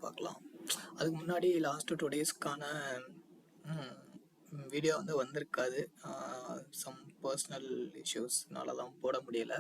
பார்க்கலாம். அதுக்கு முன்னாடி லாஸ்ட் 2 டேஸ்க்கான வீடியோ வந்து வந்திருக்காது. சம் பர்சனல் இஷ்யூஸ்னால தான் போட முடியல.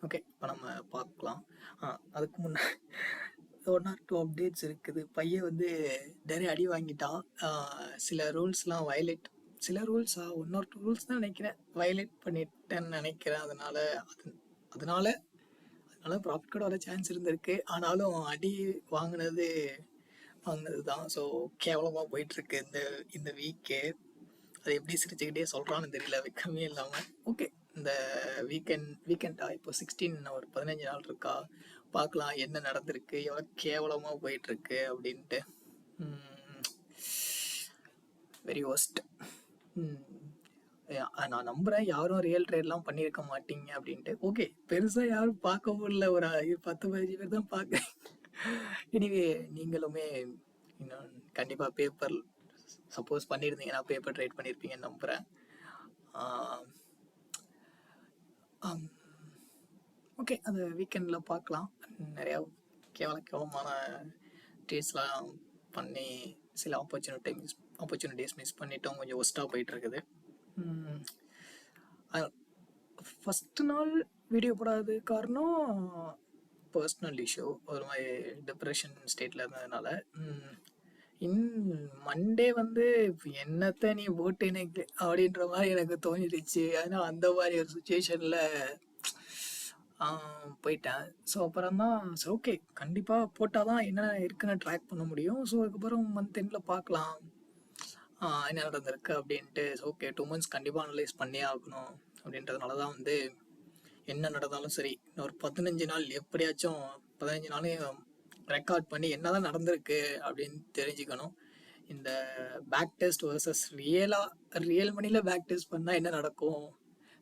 ஓகே, இப்போ நம்ம பார்க்கலாம். அதுக்கு முன்னாடி 1 or 2 அப்டேட்ஸ் இருக்குது. பையன் வந்து நிறைய அடி வாங்கிட்டான். சில ரூல்ஸ்லாம் வயலேட், சில ரூல்ஸா 1 or 2 ரூல்ஸ் தான் நினைக்கிறேன் வயலேட் பண்ணிட்டேன்னு நினைக்கிறேன். அதனால ப்ராஃபிட் கூட வர சான்ஸ் இருந்திருக்கு. ஆனாலும் அடி வாங்கினது தான். ஸோ கேவலமாக போயிட்டுருக்கு இந்த வீக்கே. அதை எப்படி சிரிச்சுக்கிட்டே சொல்கிறான்னு தெரியல, வெக்கமே இல்லாமல். ஓகே, இந்த வீக்கெண்டா இப்போ 16 ஒரு 15 நாள் இருக்கா, பார்க்கலாம் என்ன நடந்திருக்கு, எவ்வளோ கேவலமாக போயிட்டுருக்கு அப்படின்ட்டு. Very worst. நான் நம்புகிறேன் யாரும் ரியல் ட்ரேட்லாம் பண்ணியிருக்க மாட்டீங்க அப்படின்ட்டு. ஓகே, பெருசாக யாரும் பார்க்கவும் இல்லை, ஒரு 10-15 பேர் தான் பார்க்குறேன். எனிவே, நீங்களுமே இன்னும் கண்டிப்பாக பேப்பர் சப்போஸ் பண்ணியிருந்தீங்கன்னா பேப்பர் ட்ரேட் பண்ணியிருப்பீங்கன்னு நம்புகிறேன். ஓகே, அது வீக்கெண்டில் பார்க்கலாம். நிறையா கேவலமான ட்ரேட்ஸ்லாம் பண்ணி சில ஆப்பர்ச்சுனிட்டிஸ் மிஸ் பண்ணிட்டோம். கொஞ்சம் ஒஸ்ட்டாக போயிட்டுருக்குது. ஃபஸ்ட்டு நாள் வீடியோ போடாது காரணம் பர்சனல் இஷ்யூ, ஒரு மாதிரி டிப்ரெஷன் ஸ்டேட்டில் இருந்ததுனால. மண்டே வந்து என்னத்த நீ போட்டு எனக்கு அப்படின்ற மாதிரி எனக்கு தோணிடுச்சு. அதனால் அந்த மாதிரி ஒரு சுச்சுவேஷனில் போயிட்டேன். ஸோ அப்புறம் தான் சரி, ஓகே கண்டிப்பாக போட்டால் தான் என்ன இருக்குன்னு ட்ராக் பண்ண முடியும். ஸோ அதுக்கப்புறம் மந்த் எண்டில் பார்க்கலாம் என்ன நடந்திருக்கு அப்படின்ட்டு. ஓகே, 2 months கண்டிப்பாக அனலைஸ் பண்ணியே ஆகணும் அப்படின்றதுனால தான் வந்து என்ன நடந்தாலும் சரி ஒரு 15 நாள் எப்படியாச்சும் 15 நாளையும் ரெக்கார்ட் பண்ணி என்ன தான் நடந்திருக்கு அப்படின்னு தெரிஞ்சுக்கணும். இந்த பேக் டெஸ்ட் வர்சஸ் ரியல் மணியில் பேக் டெஸ்ட் பண்ணால் என்ன நடக்கும்,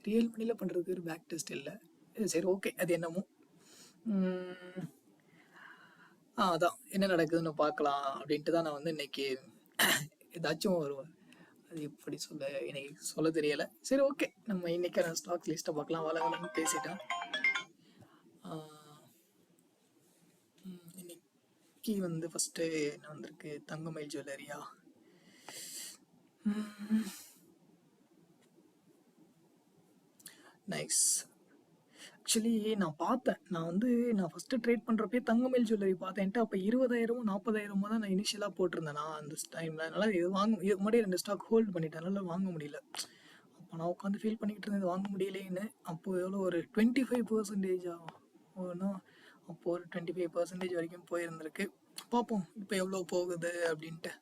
ரியல் மணியில் பண்ணுறதுக்கு ஒரு பேக் டெஸ்ட் இல்லை. சரி, ஓகே, அது என்னமோ. அதான் என்ன நடக்குதுன்னு பார்க்கலாம் அப்படின்ட்டு தான் நான் வந்து இன்னைக்கு ஏதாச்சும் ஒரு, அது எப்படி இன்னைக்கு சொல்ல தெரியலை. சரி, ஓகே, நம்ம இன்னைக்கான ஸ்டாக் லிஸ்ட்டை பார்க்கலாம். வளவலன்னு பேசிட்டேன். இன்னைக்கு வந்து ஃபஸ்ட்டு என்ன வந்திருக்கு, தங்கமயில் ஜுவல்லரியா. நைஸ். ஆக்சுவலி நான் பார்த்தேன், நான் ஃபஸ்ட்டு ட்ரேட் பண்ணுறப்பே தங்கமயில் ஜுவல்லரி பார்த்தேன்ட்டு. அப்போ 20,000 40,000 தான் நான் இனிஷியலாக போட்டிருந்தேன் நான் அந்த டைமில். அதனால் இதுக்கு முன்னாடி 2 ஸ்டாக் ஹோல்டு பண்ணிட்டேன், அதனால் வாங்க முடியல. அப்போ நான் உட்காந்து ஃபீல் பண்ணிக்கிட்டு இருந்தது வாங்க முடியலேன்னு. அப்போது எவ்வளோ ஒரு 25% ஆகும், அப்போது ஒரு 25% வரைக்கும் போயிருந்திருக்கு. பார்ப்போம் இப்போ எவ்வளோ போகுது அப்படின்ட்டு.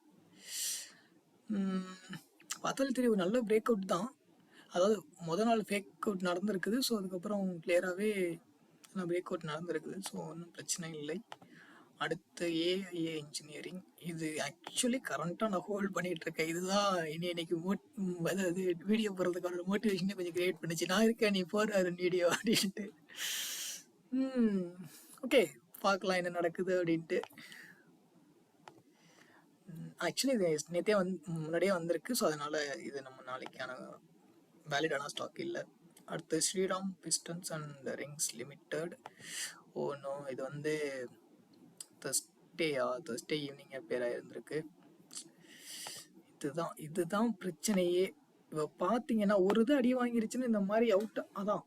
பார்த்தாலும் தெரியும், நல்ல பிரேக் அவுட் தான். அதாவது முதல் நாள் ஃபேக் அவுட் நடந்திருக்குது. ஸோ அதுக்கப்புறம் கிளியராகவே நான் பிரேக் அவுட் நடந்திருக்குது. ஸோ ஒன்றும் பிரச்சனை இல்லை. அடுத்து ஏஐஏ இன்ஜினியரிங், இது ஆக்சுவலி கரண்ட்டாக நான் ஹோல்ட் பண்ணிகிட்டு இருக்கேன். இதுதான் இன்னைக்கு அதாவது வீடியோ போடுறதுக்கான மோட்டிவேஷனே கொஞ்சம் கிரியேட் பண்ணிச்சு. நான் இருக்கேன், நீ போடுற வீடியோ அப்படின்ட்டு. ஓகே, பார்க்கலாம் என்ன நடக்குது அப்படின்ட்டு. ஆக்சுவலி இது நேற்றே முன்னாடியே வந்திருக்கு. ஸோ அதனால் இது நம்ம நாளைக்கான வேலிடான ஸ்டாக் இல்லை. அடுத்து Sriram pistons and rings limited. No, இது வந்து Thursday ஈவினிங் பேராக இருந்திருக்கு. இதுதான் பிரச்சனையே. இப்போ பார்த்தீங்கன்னா ஒரு இது அடி வாங்கிருச்சுன்னு இந்த மாதிரி அவுட். அதான்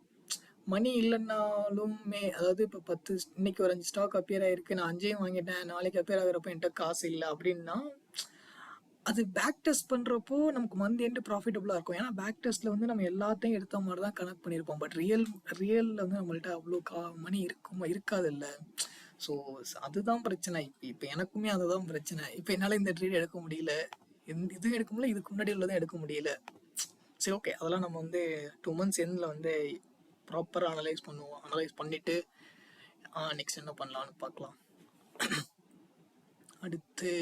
மணி இல்லைன்னாலுமே, அதாவது இப்போ 10 இன்னைக்கு ஒரு 5 ஸ்டாக் அப்பியர் ஆகிருக்கு, நான் 5 வாங்கிட்டேன், நாளைக்கு அப்பியர் ஆகிறப்ப என்கிட்ட காசு இல்லை அப்படின்னா அது பேக் டெஸ்ட் பண்ணுறப்போ நமக்கு மந்த் எண்டு ப்ராஃபிட்டபுளாக இருக்கும். ஏன்னா பேக் டெஸ்ட்டில் வந்து நம்ம எல்லாத்தையும் எடுத்த மாதிரி தான் கனெக்ட் பண்ணியிருப்போம். பட் ரியலில் வந்து நம்மள்ட்ட அவ்வளோ மணி இருக்காது இல்லை. ஸோ அதுதான் பிரச்சனை. இப்போ எனக்குமே அதுதான் பிரச்சனை. இப்போ என்னால் இந்த ட்ரேட் எடுக்க முடியல, இது எடுக்க முடியல, இதுக்கு முன்னாடி உள்ளதான் எடுக்க முடியல. சரி, ஓகே, அதெல்லாம் நம்ம வந்து 2 months எண்டில் வந்து ப்ராப்பராக அனலைஸ் பண்ணிவிட்டு நெக்ஸ்ட் என்ன பண்ணலான்னு பார்க்கலாம். அடுத்து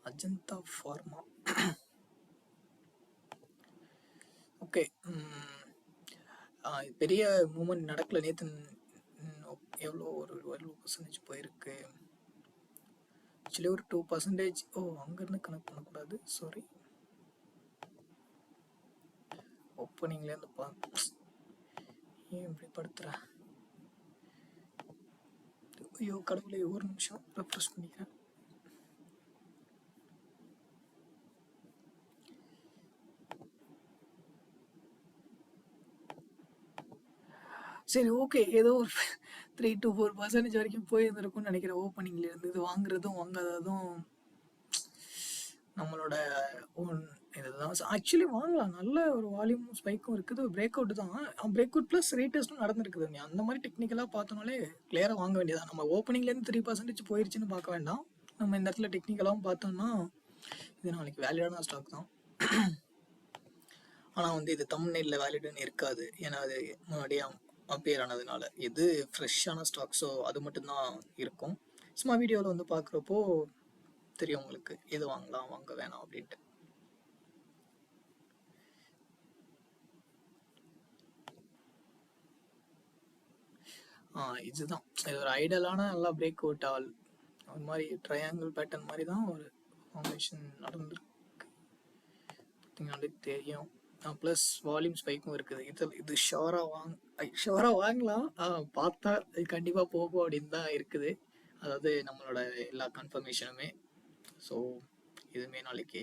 அஜந்தா ஃபார்மா. ஓகே, பெரிய மூமெண்ட் நடக்கல. நேற்று எவ்வளோ ஒரு 12% போயிருக்கு. ஆக்சுவலி ஒரு 2%. அங்கேருந்து கனெக்ட் பண்ணக்கூடாது, சாரி. ஓப்பனிங்லேருந்து ஏன் இப்படி படுத்துகிறேன். ஐயோ கடவுளே, ஒரு நிமிஷம் ரெஃப்ரெஷ் பண்ணிக்கிறேன். சரி, ஓகே. ஏதோ ஒரு 3 to 4% வரைக்கும் போயிருந்திருக்கும்னு நினைக்கிறேன். ஓப்பனிங்ல இருந்து இது வாங்குறதும் வாங்காததும் நம்மளோட ஓன் இதுதான். ஆக்சுவலி வாங்கலாம், நல்ல ஒரு வால்யூம் ஸ்பைக்கும் இருக்குது, பிரேக் அவுட் தான். பிரேக் அவுட் ப்ளஸ் ரீடெஸ்ட்டும் நடந்திருக்குது. நீ அந்த மாதிரி டெக்னிக்கலாக பார்த்தோம்னாலே கிளியராக வாங்க வேண்டியதான். நம்ம ஓப்பனிங்லேருந்து 3% போயிருச்சுன்னு பார்க்க வேண்டாம். நம்ம இந்த இடத்துல டெக்னிக்கலாகவும் பார்த்தோம்னா இது நாளைக்கு வேலிடான ஸ்டாக் தான். ஆனால் வந்து இது தம்ப்நெயில்ல வேலிடுன்னு இருக்காது, ஏன்னா அது முன்னாடியே அப்பியர் ஆனதுனால. இது ஃப்ரெஷ்ஷான ஸ்டாக், ஸோ அது மட்டும்தான் இருக்கும். சும்மா வீடியோவில் வந்து பார்க்குறப்போ தெரியும் உங்களுக்கு எது வாங்கலாம் வாங்க வேணாம் அப்படின்ட்டு. இதுதான் இது ஒரு ஐடலான நல்லா பிரேக் அவுட் ஆல் ஒரு மாதிரி ட்ரையாங்கிள் பேட்டர்ன் மாதிரி தான் ஒரு ஃபார்மேஷன் நடந்திருக்கு, பார்த்தீங்கன்னாலே தெரியும். ப்ளஸ் வால்யூம் ஸ்பைக்கும் இருக்குது. இது ஷோராக வாங்கலாம், பார்த்தா இது கண்டிப்பாக போகும் அப்படின்னு தான் இருக்குது. அதாவது நம்மளோட எல்லா கன்ஃபர்மேஷனுமே. ஸோ இதுவுமே நாளைக்கு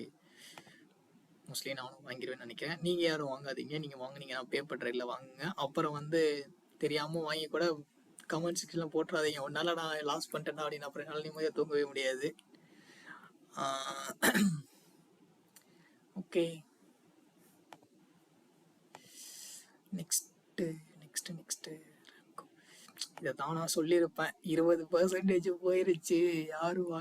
மோஸ்ட்லி நானும் வாங்கிடுவேன்னு நினைக்கிறேன். நீங்கள் யாரும் வாங்காதீங்க, நீங்கள் வாங்கினீங்கன்னா பேப்பர் ட்ரைடில் வாங்குங்க. அப்புறம் வந்து தெரியாமல் வாங்கி கூட கமெண்ட் செக்ஷனில் போட்டுறாதீங்க, ஒன்னால நான் லாஸ் பண்ணிட்டேன்னா அப்படின்னு. அப்புறம் என்னால் நிம்மதியாக தூங்கவே முடியாது. ஓகே, நெக்ஸ்ட்டு இதை தான் நான் சொல்லியிருப்பேன். 20% போயிருச்சு, யாரும்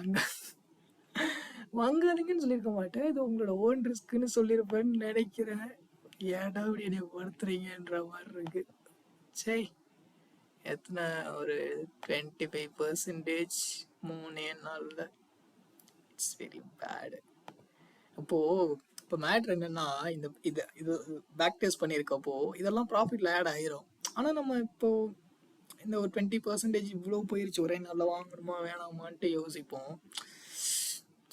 வாங்காதீங்கன்னு சொல்லியிருக்க மாட்டேன். இது உங்களோட ஓன் ரிஸ்க்குன்னு சொல்லியிருப்பேன்னு நினைக்கிறேன். ஏடா அப்படி என்னை படுத்துறீங்கன்ற மாதிரி இருக்கு. சரி, எத்தனை ஒரு 25% 3 நாளில். It's very bad. இப்போ மேட்ரு என்னன்னா, இது பேக் டெஸ்ட் பண்ணியிருக்கப்போ இதெல்லாம் ப்ராஃபிட்ல ஆட் ஆயிரும். ஆனால் நம்ம இப்போ இந்த ஒரு 20% இவ்வளோ போயிருச்சு, ஒரே நாளில் வாங்கணுமா வேணாமான்ட்டு யோசிப்போம்.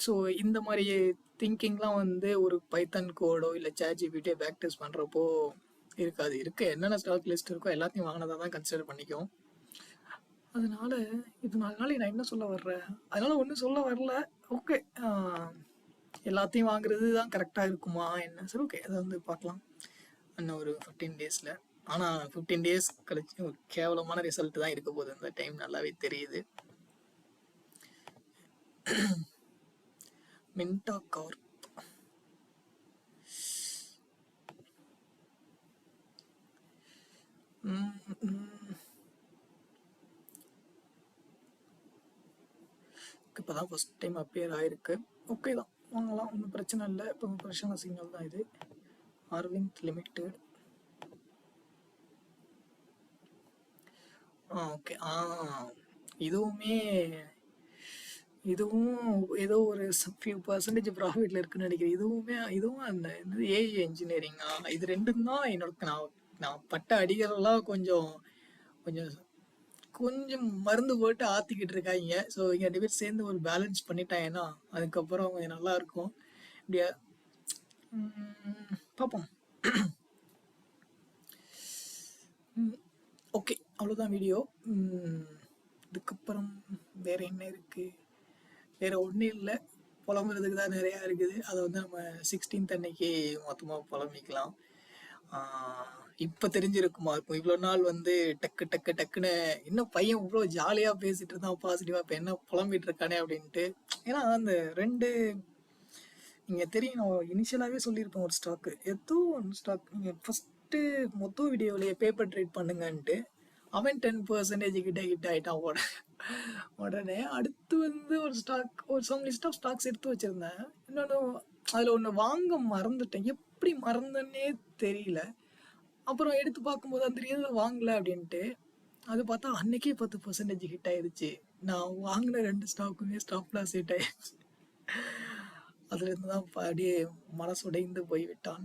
ஸோ இந்த மாதிரி திங்கிங்லாம் வந்து ஒரு பைத்தன் கோடோ இல்லை ChatGPT பேக் டெஸ்ட் பண்ணுறப்போ இருக்காது. என்னென்ன ஸ்டாக் லிஸ்ட் இருக்கோ எல்லாத்தையும் வாங்கினதாக தான் கன்சிடர் பண்ணிக்கும். அதனால இது நாள் நான் என்ன சொல்ல வர்றேன், அதனால ஒன்றும் சொல்ல வரல. ஓகே, எல்லாத்தையும் வாங்குறது தான் கரெக்டாக இருக்குமா என்ன? சரி, ஓகே, அதை வந்து பார்க்கலாம் இன்னும் ஒரு 15 டேஸில். ஆனால் 15 டேஸ் கழிச்சு ஒரு கேவலமான ரிசல்ட் தான் இருக்க போகுது. இந்த டைம் நல்லாவே தெரியுது. மின்டா கார்ப் இப்போ தான் ஃபஸ்ட் டைம் அப்பியர் ஆகிருக்கு. ஓகே தான், வாங்கலாம், ஒன்றும் பிரச்சனை இல்லை. இப்போ ஃப்ரெஷ்ஷான சிக்னல் தான் இது. அரவிந்த் லிமிடெட். ஓகே, இதுவும் ஏதோ ஒரு ஃபியூ பர்சன்டேஜ் ப்ராஃபிட்ல இருக்குன்னு நினைக்கிறேன். இதுவும் அந்த ஏஐ இன்ஜினியரிங்கா, இது ரெண்டும் தான் என்னோட நான் பட்ட அடிகளெல்லாம் கொஞ்சம் மருந்து போட்டு ஆற்றிக்கிட்டு இருக்காங்க. ஸோ இங்கே 2 பேர் சேர்ந்து ஒரு பேலன்ஸ் பண்ணிட்டாங்கன்னா அதுக்கப்புறம் கொஞ்சம் நல்லா இருக்கும். இப்படியா பார்ப்போம். ஓகே, அவ்வளோதான் வீடியோ. இதுக்கப்புறம் வேறு என்ன இருக்குது? வேறு ஒன்றும் இல்லை, புலம்புறதுக்கு தான் நிறையா இருக்குது. அதை வந்து நம்ம 16th அன்னைக்கு மொத்தமாக புலம்பிக்கலாம். இப்போ தெரிஞ்சிருக்குமா இருக்கும், இவ்வளோ நாள் வந்து டக்குன்னு இன்னும் பையன் இவ்வளோ ஜாலியாக பேசிகிட்டு இருந்தான் பாசிட்டிவாக, இப்போ என்ன புலம்பிட்டு இருக்கானே அப்படின்ட்டு. ஏன்னா அந்த 2 நீங்கள் தெரியும், நான் இனிஷியலாகவே சொல்லியிருப்பேன், ஒரு ஸ்டாக்கு ஏதோ ஒன்று ஸ்டாக் நீங்கள் ஃபஸ்ட்டு மொத்தம் வீடியோவிலேயே பேப்பர் ட்ரேட் பண்ணுங்கன்ட்டு அவன் 10% கிட்ட ஆகிட்டான். உடனே அடுத்து வந்து ஒரு சம் லிஸ்ட் ஆஃப் ஸ்டாக்ஸ் எடுத்து வச்சுருந்தேன். இன்னொன்று அதில் ஒன்று வாங்க மறந்துட்டேன், எப்படி மறந்தேன்னே தெரியல. அப்புறம் எடுத்து பார்க்கும்போது அந்த தெரியாது வாங்கலை அப்படின்ட்டு. அது பார்த்தா அன்னைக்கே 10% ஹிட் ஆயிடுச்சு. நான் வாங்கின 2 ஸ்டாக்குமே ஸ்டாப் லாஸ் ஹிட் ஆயிடுச்சு. அதுலேருந்து தான் அப்படியே மனசுடைந்து போய்விட்டான்.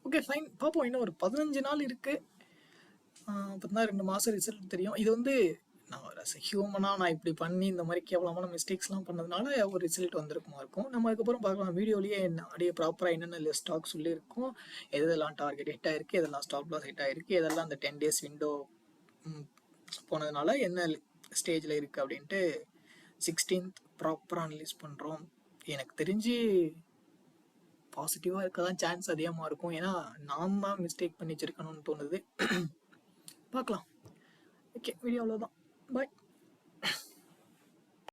ஓகே, ஃபைன், பார்ப்போம். இன்னும் ஒரு 15 நாள் இருக்குது. அப்போ 2 மாதம் ரிசல்ட் தெரியும். இது வந்து நான் ஒரு ஹியூமனாக நான் இப்படி பண்ணி இந்த மாதிரி கேவலமான மிஸ்டேக்ஸ்லாம் பண்ணதுனால ஒரு ரிசல்ட் வந்திருக்குமா இருக்கும். நம்ம அதுக்கப்புறம் பார்க்கலாம் வீடியோலேயே அப்படியே ப்ராப்பராக என்னென்ன ஸ்டாக் சொல்லியிருக்கோம், எதெல்லாம் டார்கெட் ஹிட் ஆகிருக்கு, எதெல்லாம் ஸ்டாப் லாஸ் ஹிட் ஆகிருக்கு, எதெல்லாம் அந்த 10 days விண்டோ போனதுனால என்ன ஸ்டேஜில் இருக்குது அப்படின்ட்டு 16th ப்ராப்பராக அனலைஸ் பண்ணுறோம். எனக்கு தெரிஞ்சு பாசிட்டிவாக இருக்க தான் சான்ஸ் அதிகமாக இருக்கும். ஏன்னா நாம் தான் மிஸ்டேக் பண்ணி வச்சிருக்கணும்னு தோணுது. பார்க்கலாம். ஓகே, வீடியோ அவ்வளோதான். பாய்.